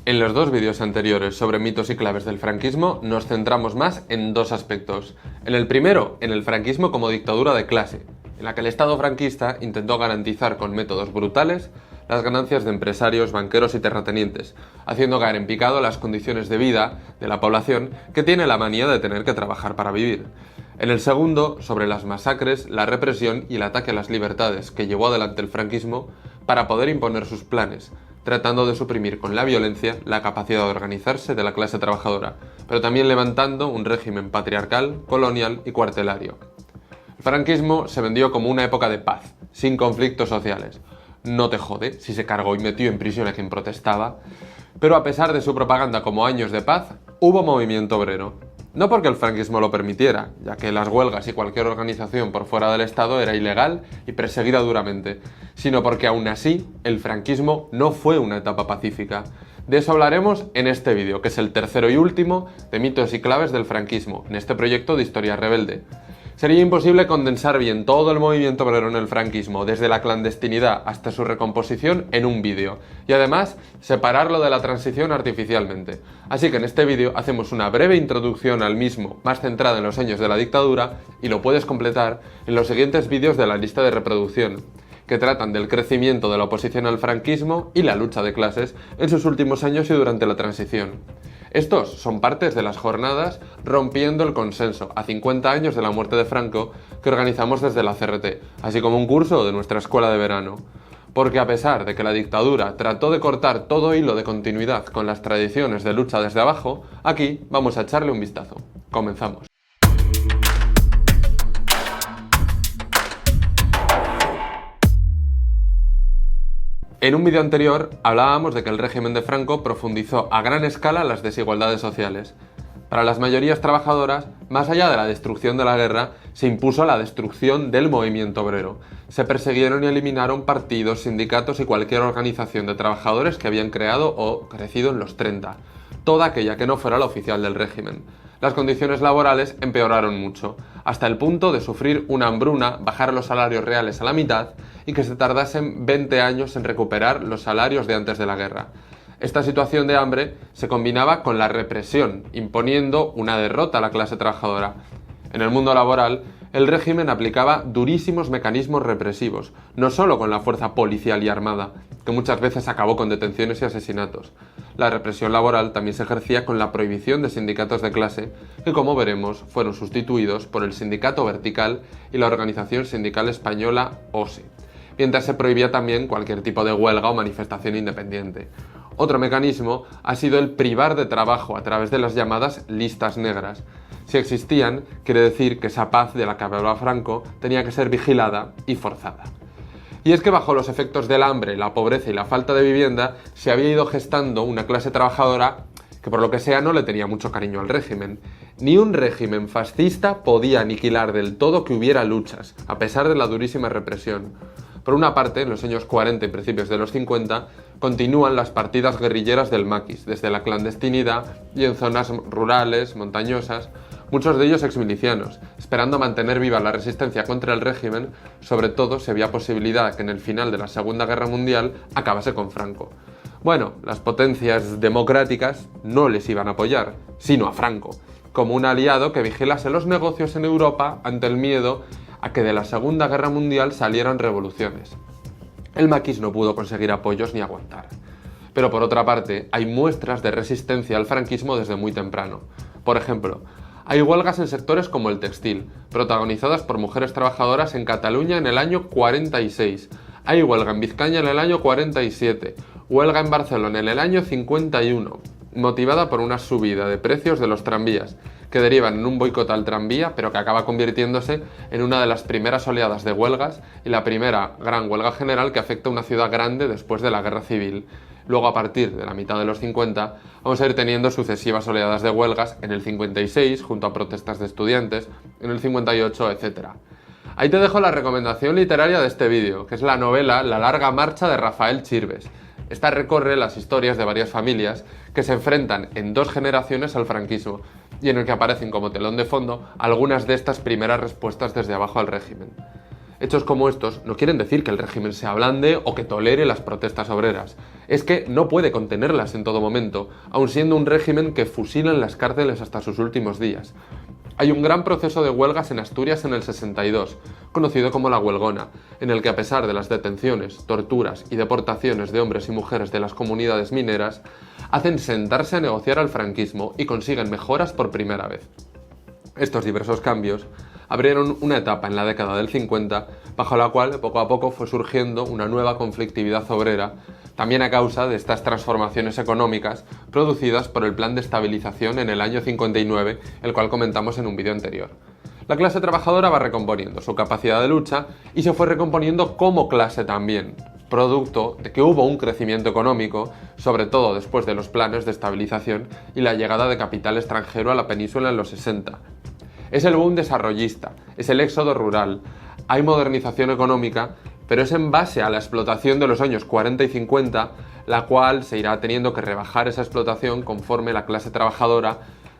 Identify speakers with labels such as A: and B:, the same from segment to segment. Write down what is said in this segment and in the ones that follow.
A: En los dos vídeos anteriores sobre mitos y claves del franquismo nos centramos más en dos aspectos. En el primero, en el franquismo como dictadura de clase, en la que el Estado franquista intentó garantizar con métodos brutales las ganancias de empresarios, banqueros y terratenientes, haciendo caer en picado las condiciones de vida de la población que tiene la manía de tener que trabajar para vivir. En el segundo, sobre las masacres, la represión y el ataque a las libertades que llevó adelante el franquismo para poder imponer sus planes, tratando de suprimir con la violencia la capacidad de organizarse de la clase trabajadora, pero también levantando un régimen patriarcal, colonial y cuartelario. El franquismo se vendió como una época de paz, sin conflictos sociales. No te jode si se cargó y metió en prisión a quien protestaba, pero a pesar de su propaganda como años de paz, hubo movimiento obrero. No porque el franquismo lo permitiera, ya que las huelgas y cualquier organización por fuera del Estado era ilegal y perseguida duramente, sino porque aún así el franquismo no fue una etapa pacífica. De eso hablaremos en este vídeo, que es el tercero y último de mitos y claves del franquismo, en este proyecto de Historia Rebelde. Sería imposible condensar bien todo el movimiento obrero en el franquismo, desde la clandestinidad hasta su recomposición, en un vídeo, y además separarlo de la transición artificialmente. Así que en este vídeo hacemos una breve introducción al mismo, más centrada en los años de la dictadura, y lo puedes completar en los siguientes vídeos de la lista de reproducción, que tratan del crecimiento de la oposición al franquismo y la lucha de clases en sus últimos años y durante la transición. Estos son partes de las jornadas Rompiendo el Consenso, a 50 años de la muerte de Franco, que organizamos desde la CRT, así como un curso de nuestra escuela de verano. Porque a pesar de que la dictadura trató de cortar todo hilo de continuidad con las tradiciones de lucha desde abajo, aquí vamos a echarle un vistazo. Comenzamos. En un vídeo anterior hablábamos de que el régimen de Franco profundizó a gran escala las desigualdades sociales. Para las mayorías trabajadoras, más allá de la destrucción de la guerra, se impuso la destrucción del movimiento obrero. Se perseguieron y eliminaron partidos, sindicatos y cualquier organización de trabajadores que habían creado o crecido en los 30, toda aquella que no fuera la oficial del régimen. Las condiciones laborales empeoraron mucho, hasta el punto de sufrir una hambruna, bajar los salarios reales a la mitad y que se tardasen 20 años en recuperar los salarios de antes de la guerra. Esta situación de hambre se combinaba con la represión, imponiendo una derrota a la clase trabajadora. En el mundo laboral, el régimen aplicaba durísimos mecanismos represivos, no solo con la fuerza policial y armada, que muchas veces acabó con detenciones y asesinatos. La represión laboral también se ejercía con la prohibición de sindicatos de clase, que como veremos fueron sustituidos por el Sindicato Vertical y la Organización Sindical Española OSI, mientras se prohibía también cualquier tipo de huelga o manifestación independiente. Otro mecanismo ha sido el privar de trabajo a través de las llamadas listas negras. Si existían, quiere decir que esa paz de la que hablaba Franco tenía que ser vigilada y forzada. Y es que bajo los efectos del hambre, la pobreza y la falta de vivienda se había ido gestando una clase trabajadora que por lo que sea no le tenía mucho cariño al régimen. Ni un régimen fascista podía aniquilar del todo que hubiera luchas, a pesar de la durísima represión. Por una parte, en los años 40 y principios de los 50, continúan las partidas guerrilleras del maquis, desde la clandestinidad y en zonas rurales, montañosas, muchos de ellos exmilicianos, esperando mantener viva la resistencia contra el régimen, sobre todo si había posibilidad que en el final de la Segunda Guerra Mundial acabase con Franco. Bueno, las potencias democráticas no les iban a apoyar, sino a Franco, como un aliado que vigilase los negocios en Europa ante el miedo a que de la Segunda Guerra Mundial salieran revoluciones. El maquis no pudo conseguir apoyos ni aguantar. Pero por otra parte, hay muestras de resistencia al franquismo desde muy temprano. Por ejemplo, hay huelgas en sectores como el textil, protagonizadas por mujeres trabajadoras en Cataluña en el año 46. Hay huelga en Vizcaya en el año 47, huelga en Barcelona en el año 51, motivada por una subida de precios de los tranvías, que derivan en un boicot al tranvía, pero que acaba convirtiéndose en una de las primeras oleadas de huelgas y la primera gran huelga general que afecta a una ciudad grande después de la Guerra Civil. Luego, a partir de la mitad de los 50, vamos a ir teniendo sucesivas oleadas de huelgas en el 56, junto a protestas de estudiantes, en el 58, etc. Ahí te dejo la recomendación literaria de este vídeo, que es la novela La larga marcha de Rafael Chirves. Esta recorre las historias de varias familias que se enfrentan en dos generaciones al franquismo y en el que aparecen como telón de fondo algunas de estas primeras respuestas desde abajo al régimen. Hechos como estos no quieren decir que el régimen se ablande o que tolere las protestas obreras. Es que no puede contenerlas en todo momento, aun siendo un régimen que fusila en las cárceles hasta sus últimos días. Hay un gran proceso de huelgas en Asturias en el 62, conocido como la Huelgona, en el que a pesar de las detenciones, torturas y deportaciones de hombres y mujeres de las comunidades mineras, hacen sentarse a negociar al franquismo y consiguen mejoras por primera vez. Estos diversos cambios abrieron una etapa en la década del 50, bajo la cual poco a poco fue surgiendo una nueva conflictividad obrera, también a causa de estas transformaciones económicas producidas por el Plan de Estabilización en el año 59, el cual comentamos en un vídeo anterior. La clase trabajadora va recomponiendo su capacidad de lucha y se fue recomponiendo como clase también, producto de que hubo un crecimiento económico, sobre todo después de los planes de estabilización y la llegada de capital extranjero a la península en los 60. Es el boom desarrollista, es el éxodo rural, hay modernización económica, pero es en base a la explotación de los años 40 y 50, la cual se irá teniendo que rebajar esa explotación conforme la clase trabajadora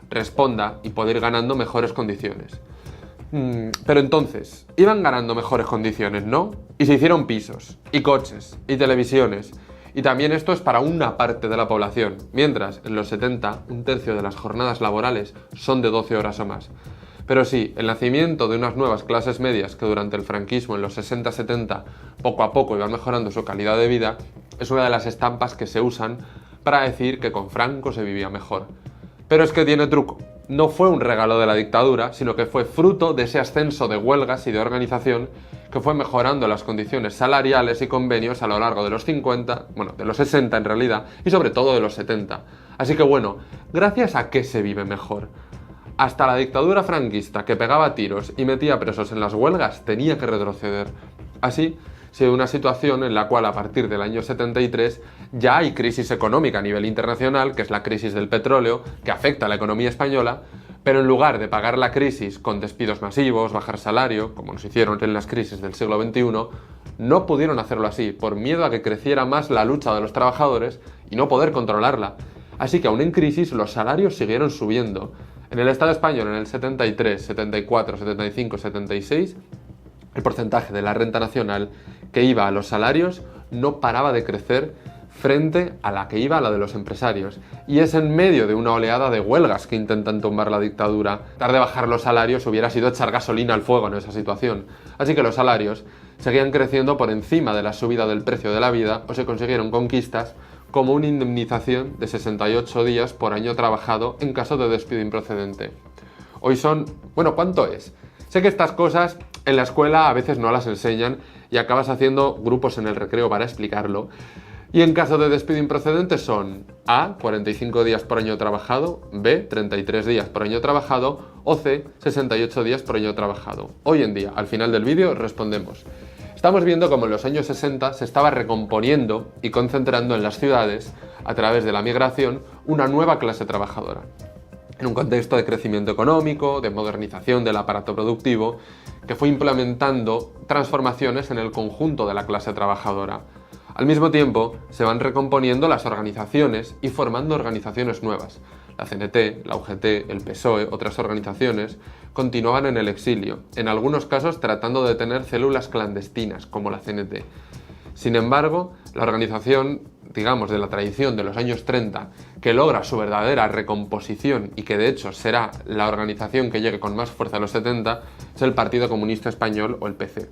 A: responda y pueda ir ganando mejores condiciones. Pero entonces, iban ganando mejores condiciones, ¿no? Y se hicieron pisos, y coches, y televisiones, y también esto es para una parte de la población, mientras en los 70 un tercio de las jornadas laborales son de 12 horas o más. Pero sí, el nacimiento de unas nuevas clases medias que durante el franquismo en los 60-70 poco a poco iban mejorando su calidad de vida es una de las estampas que se usan para decir que con Franco se vivía mejor. Pero es que tiene truco. No fue un regalo de la dictadura, sino que fue fruto de ese ascenso de huelgas y de organización que fue mejorando las condiciones salariales y convenios a lo largo de los 50, bueno, de los 60 en realidad, y sobre todo de los 70. Así que bueno, ¿gracias a qué se vive mejor? Hasta la dictadura franquista, que pegaba tiros y metía presos en las huelgas, tenía que retroceder. Así, se ve una situación en la cual a partir del año 73 ya hay crisis económica a nivel internacional, que es la crisis del petróleo, que afecta a la economía española, pero en lugar de pagar la crisis con despidos masivos, bajar salario, como nos hicieron en las crisis del siglo XXI, no pudieron hacerlo así, por miedo a que creciera más la lucha de los trabajadores y no poder controlarla. Así que aún en crisis los salarios siguieron subiendo. En el Estado español, en el 73, 74, 75, 76, el porcentaje de la renta nacional que iba a los salarios no paraba de crecer frente a la que iba a la de los empresarios. Y es en medio de una oleada de huelgas que intentan tumbar la dictadura. Tratar de bajar los salarios hubiera sido echar gasolina al fuego en esa situación. Así que los salarios seguían creciendo por encima de la subida del precio de la vida o se consiguieron conquistas como una indemnización de 68 días por año trabajado en caso de despido improcedente. Hoy son... bueno, ¿cuánto es? Sé que estas cosas en la escuela a veces no las enseñan y acabas haciendo grupos en el recreo para explicarlo. Y en caso de despido improcedente son A, 45 días por año trabajado, B, 33 días por año trabajado o C, 68 días por año trabajado. Hoy en día, al final del vídeo, respondemos. Estamos viendo cómo en los años 60 se estaba recomponiendo y concentrando en las ciudades, a través de la migración, una nueva clase trabajadora. En un contexto de crecimiento económico, de modernización del aparato productivo, que fue implementando transformaciones en el conjunto de la clase trabajadora. Al mismo tiempo, se van recomponiendo las organizaciones y formando organizaciones nuevas. La CNT, la UGT, el PSOE, otras organizaciones, continuaban en el exilio, en algunos casos tratando de tener células clandestinas, como la CNT. Sin embargo, la organización, digamos, de la tradición de los años 30, que logra su verdadera recomposición y que de hecho será la organización que llegue con más fuerza a los 70, es el Partido Comunista Español o el PC.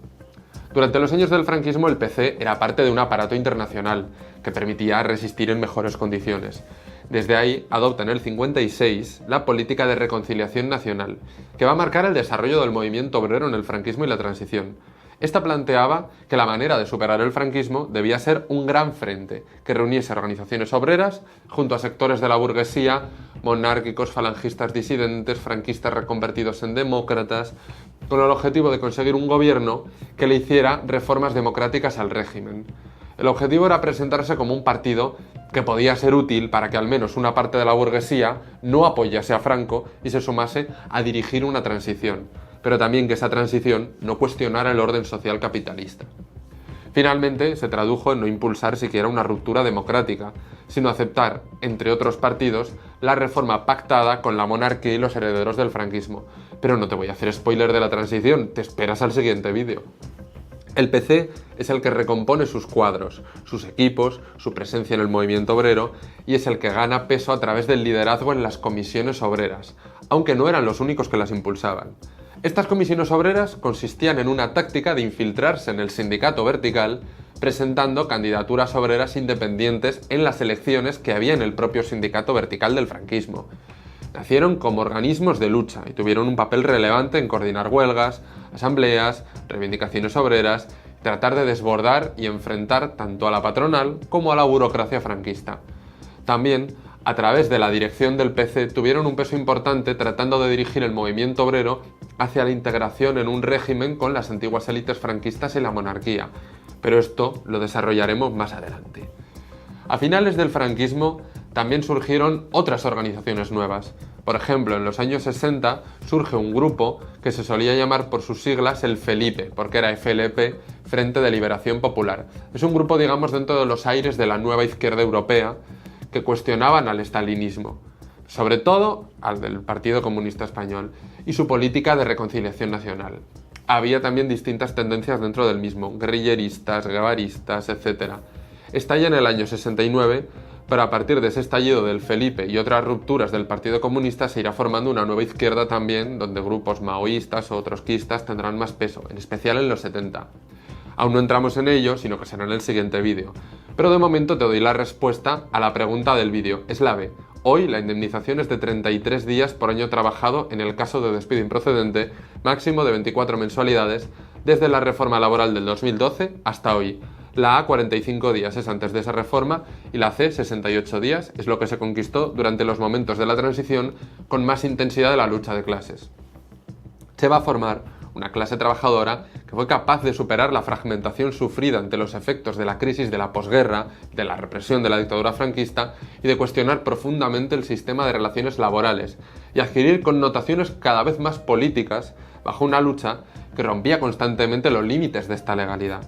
A: Durante los años del franquismo el PC era parte de un aparato internacional que permitía resistir en mejores condiciones. Desde ahí adopta en el 56 la política de reconciliación nacional, que va a marcar el desarrollo del movimiento obrero en el franquismo y la transición. Esta planteaba que la manera de superar el franquismo debía ser un gran frente, que reuniese organizaciones obreras junto a sectores de la burguesía, monárquicos, falangistas disidentes, franquistas reconvertidos en demócratas, con el objetivo de conseguir un gobierno que le hiciera reformas democráticas al régimen. El objetivo era presentarse como un partido que podía ser útil para que al menos una parte de la burguesía no apoyase a Franco y se sumase a dirigir una transición, pero también que esa transición no cuestionara el orden social capitalista. Finalmente, se tradujo en no impulsar siquiera una ruptura democrática, sino aceptar, entre otros partidos, la reforma pactada con la monarquía y los herederos del franquismo. Pero no te voy a hacer spoiler de la transición, te esperas al siguiente vídeo. El PC es el que recompone sus cuadros, sus equipos, su presencia en el movimiento obrero y es el que gana peso a través del liderazgo en las comisiones obreras, aunque no eran los únicos que las impulsaban. Estas comisiones obreras consistían en una táctica de infiltrarse en el sindicato vertical, presentando candidaturas obreras independientes en las elecciones que había en el propio sindicato vertical del franquismo. Nacieron como organismos de lucha y tuvieron un papel relevante en coordinar huelgas, asambleas, reivindicaciones obreras, y tratar de desbordar y enfrentar tanto a la patronal como a la burocracia franquista. También, a través de la dirección del PC, tuvieron un peso importante tratando de dirigir el movimiento obrero hacia la integración en un régimen con las antiguas élites franquistas y la monarquía, pero esto lo desarrollaremos más adelante. A finales del franquismo también surgieron otras organizaciones nuevas. Por ejemplo, en los años 60 surge un grupo que se solía llamar por sus siglas el FELIPE, porque era FLP, Frente de Liberación Popular. Es un grupo, digamos, dentro de los aires de la nueva izquierda europea que cuestionaban al estalinismo, sobre todo al del Partido Comunista Español, y su política de reconciliación nacional. Había también distintas tendencias dentro del mismo, guerrilleristas, guevaristas, etc. Estalla en el año 69, pero a partir de ese estallido del FELIPE y otras rupturas del Partido Comunista se irá formando una nueva izquierda también, donde grupos maoístas o trotskistas tendrán más peso, en especial en los 70. Aún no entramos en ello, sino que será en el siguiente vídeo. Pero de momento te doy la respuesta a la pregunta del vídeo. Es la B. Hoy la indemnización es de 33 días por año trabajado en el caso de despido improcedente, máximo de 24 mensualidades, desde la reforma laboral del 2012 hasta hoy. La A 45 días es antes de esa reforma y la C 68 días es lo que se conquistó durante los momentos de la transición con más intensidad de la lucha de clases. Se va a formar una clase trabajadora que fue capaz de superar la fragmentación sufrida ante los efectos de la crisis de la posguerra, de la represión de la dictadura franquista y de cuestionar profundamente el sistema de relaciones laborales y adquirir connotaciones cada vez más políticas bajo una lucha que rompía constantemente los límites de esta legalidad.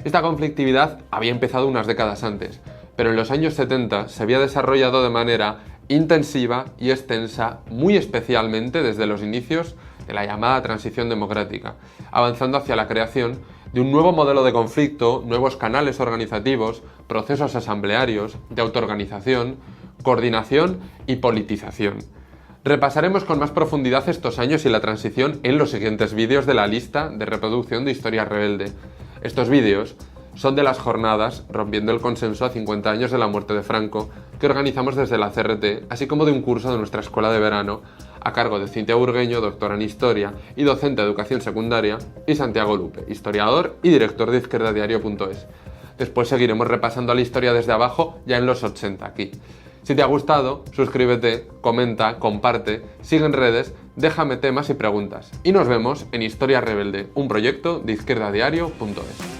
A: Esta conflictividad había empezado unas décadas antes, pero en los años 70 se había desarrollado de manera intensiva y extensa, muy especialmente desde los inicios de la llamada transición democrática, avanzando hacia la creación de un nuevo modelo de conflicto, nuevos canales organizativos, procesos asamblearios, de autoorganización, coordinación y politización. Repasaremos con más profundidad estos años y la transición en los siguientes vídeos de la lista de reproducción de Historia Rebelde. Estos vídeos son de las jornadas Rompiendo el Consenso a 50 años de la muerte de Franco que organizamos desde la CRT, así como de un curso de nuestra escuela de verano a cargo de Cintia Burgueño, doctora en Historia y docente de Educación Secundaria, y Santiago Lupe, historiador y director de izquierdadiario.es. Después seguiremos repasando la historia desde abajo ya en los 80 aquí. Si te ha gustado, suscríbete, comenta, comparte, sigue en redes, déjame temas y preguntas. Y nos vemos en Historia Rebelde, un proyecto de izquierdadiario.es.